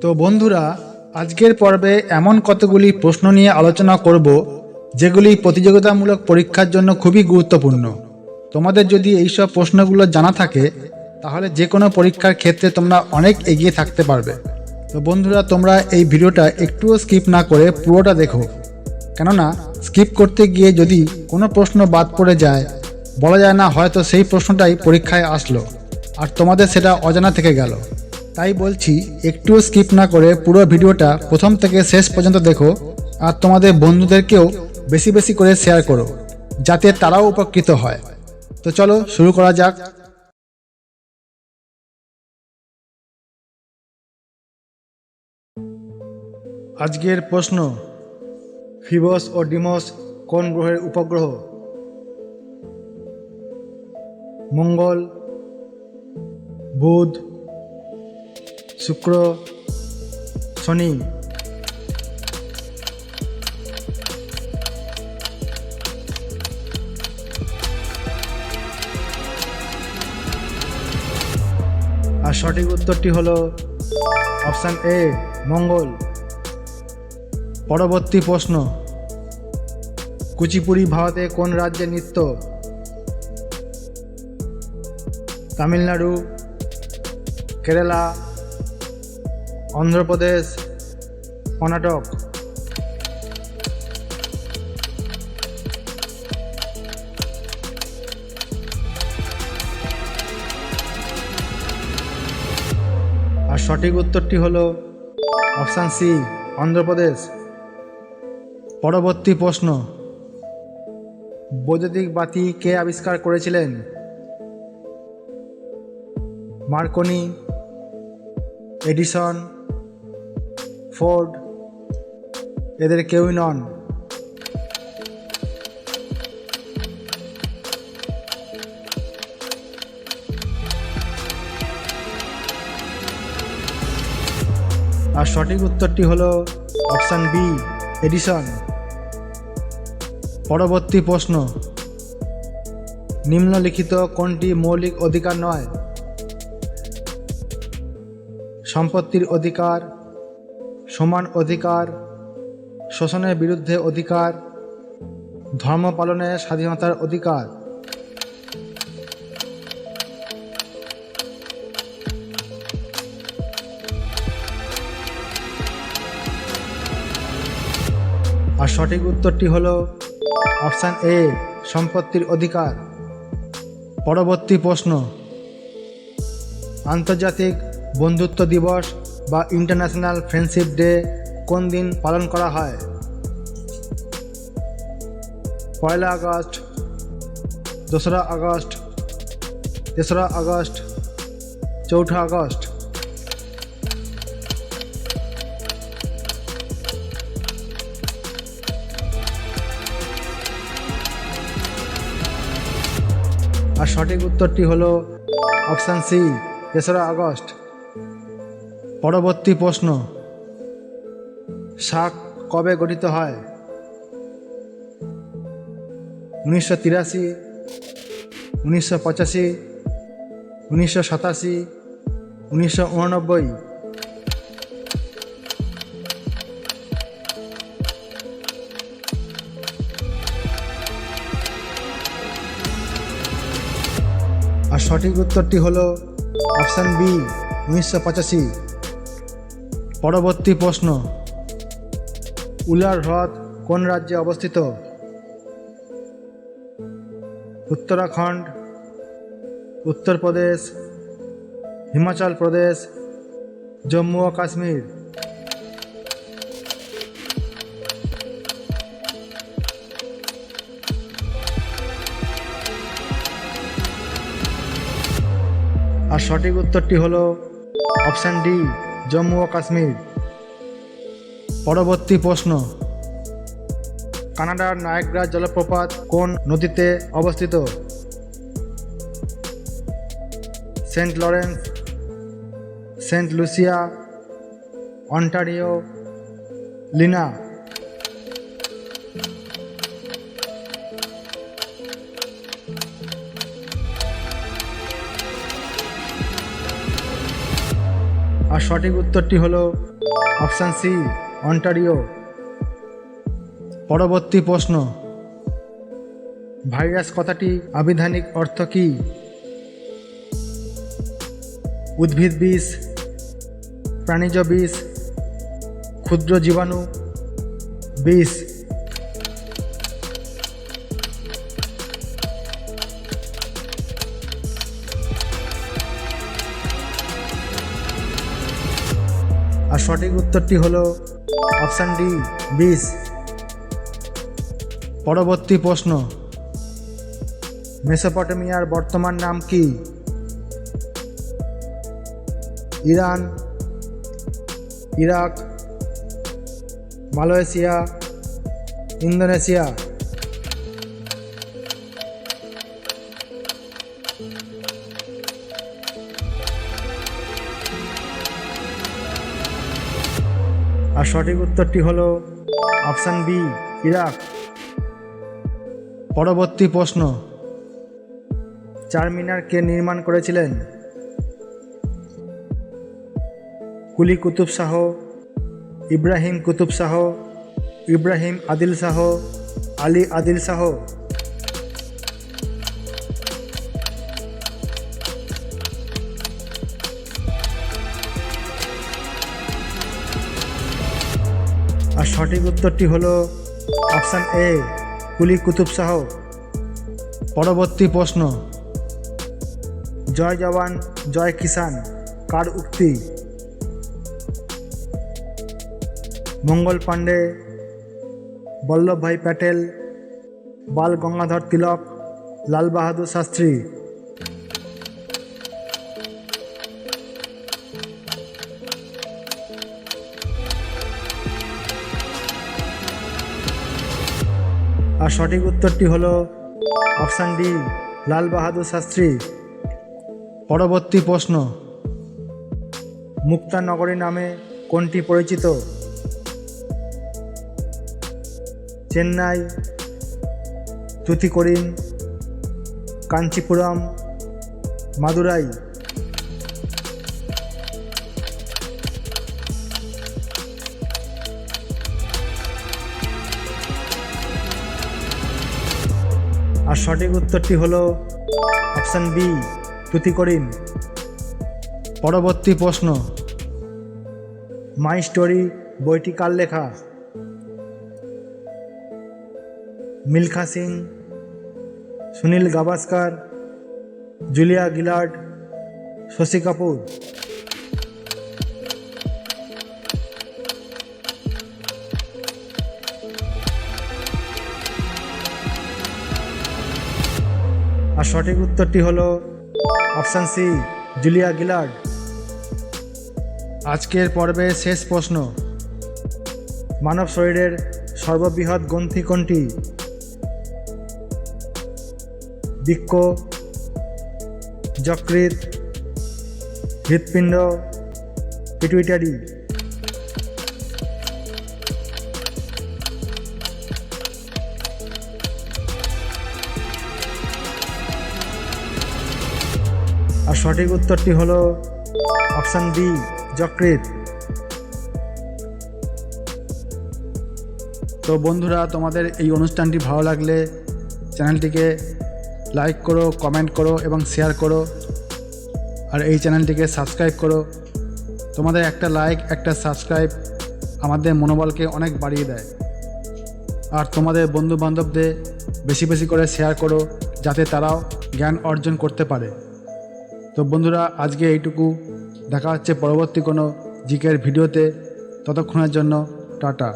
তো বন্ধুরা, আজকের পর্বে এমন কতগুলি প্রশ্ন নিয়ে আলোচনা করব যেগুলি প্রতিযোগিতামূলক পরীক্ষার জন্য খুবই গুরুত্বপূর্ণ। তোমাদের যদি এইসব প্রশ্নগুলো জানা থাকে তাহলে যে কোনো পরীক্ষার ক্ষেত্রে তোমরা অনেক এগিয়ে থাকতে পারবে। তো বন্ধুরা, তোমরা এই ভিডিওটা একটুও স্কিপ না করে পুরোটা দেখো, কেননা স্কিপ করতে গিয়ে যদি কোনো প্রশ্ন বাদ পড়ে যায়, বলা যায় না হয়তো সেই প্রশ্নটাই পরীক্ষায় আসলো আর তোমাদের সেটা অজানা থেকে গেল। তাই বলছি, একটুও স্কিপ না করে পুরো ভিডিওটা প্রথম থেকে শেষ পর্যন্ত দেখো আর তোমাদের বন্ধুদেরকেও বেশি বেশি করে শেয়ার করো, যাতে তারাও উপকৃত হয়। তো চলো শুরু করা যাক। আজকের প্রশ্ন, ফিবস ও ডিমস কোন গ্রহের উপগ্রহ? মঙ্গল, বুধ, শুক্র, শনি। আর সঠিক উত্তরটি হলো অপশান এ, মঙ্গল। পরবর্তী প্রশ্ন, কুচিপুড়ি ভারতে কোন রাজ্যের নৃত্য? তামিলনাড়ু, কেরালা, অন্ধ্রপ্রদেশ, কর্ণাটক। আর সঠিক উত্তরটি হলো অপশান সি, অন্ধ্রপ্রদেশ। পরবর্তী প্রশ্ন, বৈদ্যুতিক বাতি কে আবিষ্কার করেছিলেন? মার্কনি, এডিসন, ফোর্ড, এদের কেউই নন। আর সঠিক উত্তরটি হলো অপশান বি, এডিসন। পরবর্তী প্রশ্ন, নিম্নলিখিত কোনটি মৌলিক অধিকার নয়? সম্পত্তির অধিকার, সমান অধিকার, শোষণের বিরুদ্ধে অধিকার, ধর্ম পালনের স্বাধীনতার অধিকার। আর সঠিক উত্তরটি হলো অপশান এ, সম্পত্তির অধিকার। পরবর্তী প্রশ্ন, আন্তর্জাতিক বন্ধুত্ব দিবস বা ইন্টারন্যাশনাল ফ্রেন্ডশিপ ডে কোন দিন পালন করা হয়? 1 আগস্ট, 2 আগস্ট, 3 আগস্ট, 4 আগস্ট। আর সঠিক উত্তরটি হলো অপশান সি, 3 আগস্ট। পরবর্তী প্রশ্ন, সার্ক কবে গঠিত হয়? 1983, 1985, 1987, 1989। আর সঠিক উত্তরটি হলো অপশান বি, 1985। পরবর্তী প্রশ্ন, উলার হ্রদ কোন রাজ্যে অবস্থিত? উত্তরাখণ্ড, উত্তরপ্রদেশ, হিমাচল প্রদেশ, জম্মু ও কাশ্মীর। আর সঠিক উত্তরটি হলো অপশান ডি, জম্মু ও কাশ্মীর। পরবর্তী প্রশ্ন, কানাডার নায়াগ্রা জলপ্রপাত কোন নদীতে অবস্থিত? Saint Lawrence, Saint Lucia, Ontario, Lena. আর আর সঠিক উত্তরটি হলো অপশান সি, অন্টারিও। পরবর্তী প্রশ্ন, ভাইরাস কথাটি আবিধানিক অর্থ কী? উদ্ভিদ বিষ, প্রাণীজ বিষ, ক্ষুদ্র জীবাণু, বিষ। আর সঠিক উত্তরটি হলো অপশান ডি, বিষ। পরবর্তী প্রশ্ন, মেসোপটেমিয়ার বর্তমান নাম কি? Iran, Iraq, Malaysia, Indonesia. আর সঠিক উত্তরটি হলো অপশান বি, ইরাক। পরবর্তী প্রশ্ন, চারমিনার কে নির্মাণ করেছিলেন? কুলি কুতুব শাহ, ইব্রাহিম কুতুব শাহ, ইব্রাহিম আদিল শাহ, আলী আদিল শাহ। আর সঠিক উত্তরটি হলো অপশান এ, কুলি কুতুব শাহ। পরবর্তী প্রশ্ন, জয় জওয়ান জয় কিষান কার উক্তি? মঙ্গল পাণ্ডে, বল্লভভাই প্যাটেল, বাল গঙ্গাধর তিলক, লাল বাহাদুর শাস্ত্রী। আর সঠিক উত্তরটি হলো অপশান ডি, লাল বাহাদুর শাস্ত্রী। পরবর্তী প্রশ্ন, মুক্তা নগরী নামে কোনটি পরিচিত? চেন্নাই, তুতিকোরিন, কাঞ্চিপুরম, মাদুরাই। আর সঠিক উত্তরটি হলো অপশান বি, তুতিকোরিন। পরবর্তী প্রশ্ন, মাই স্টোরি বইটি কার লেখা? Milkha Singh, Sunil Gavaskar, Julia Gillard, Shashi Kapoor. আর সঠিক উত্তরটি হলো অপশান সি, জুলিয়া গিলার্ড। আজকের পর্বের শেষ প্রশ্ন, মানব শরীরের সর্ববৃহৎ গ্রন্থি কোনটি? বৃক্ক, যকৃৎ, হৃৎপিণ্ড, পিটুইটারি। আর সঠিক উত্তরটি হলো অপশান বি, যকৃৎ। তো বন্ধুরা, তোমাদের এই অনুষ্ঠানটি ভালো লাগলে চ্যানেলটিকে লাইক করো, কমেন্ট করো এবং শেয়ার করো। আর এই চ্যানেলটিকে সাবস্ক্রাইব করো। তোমাদের একটা লাইক, একটা সাবস্ক্রাইব আমাদের মনোবলকে অনেক বাড়িয়ে দেয়। আর তোমাদের বন্ধুবান্ধবদের বেশি বেশি করে শেয়ার করো, যাতে তারাও জ্ঞান অর্জন করতে পারে। তো বন্ধুরা, আজকে এইটুকু। দেখা হচ্ছে পরবর্তী কোনো জিকের ভিডিওতে। ততক্ষণের জন্য টাটা।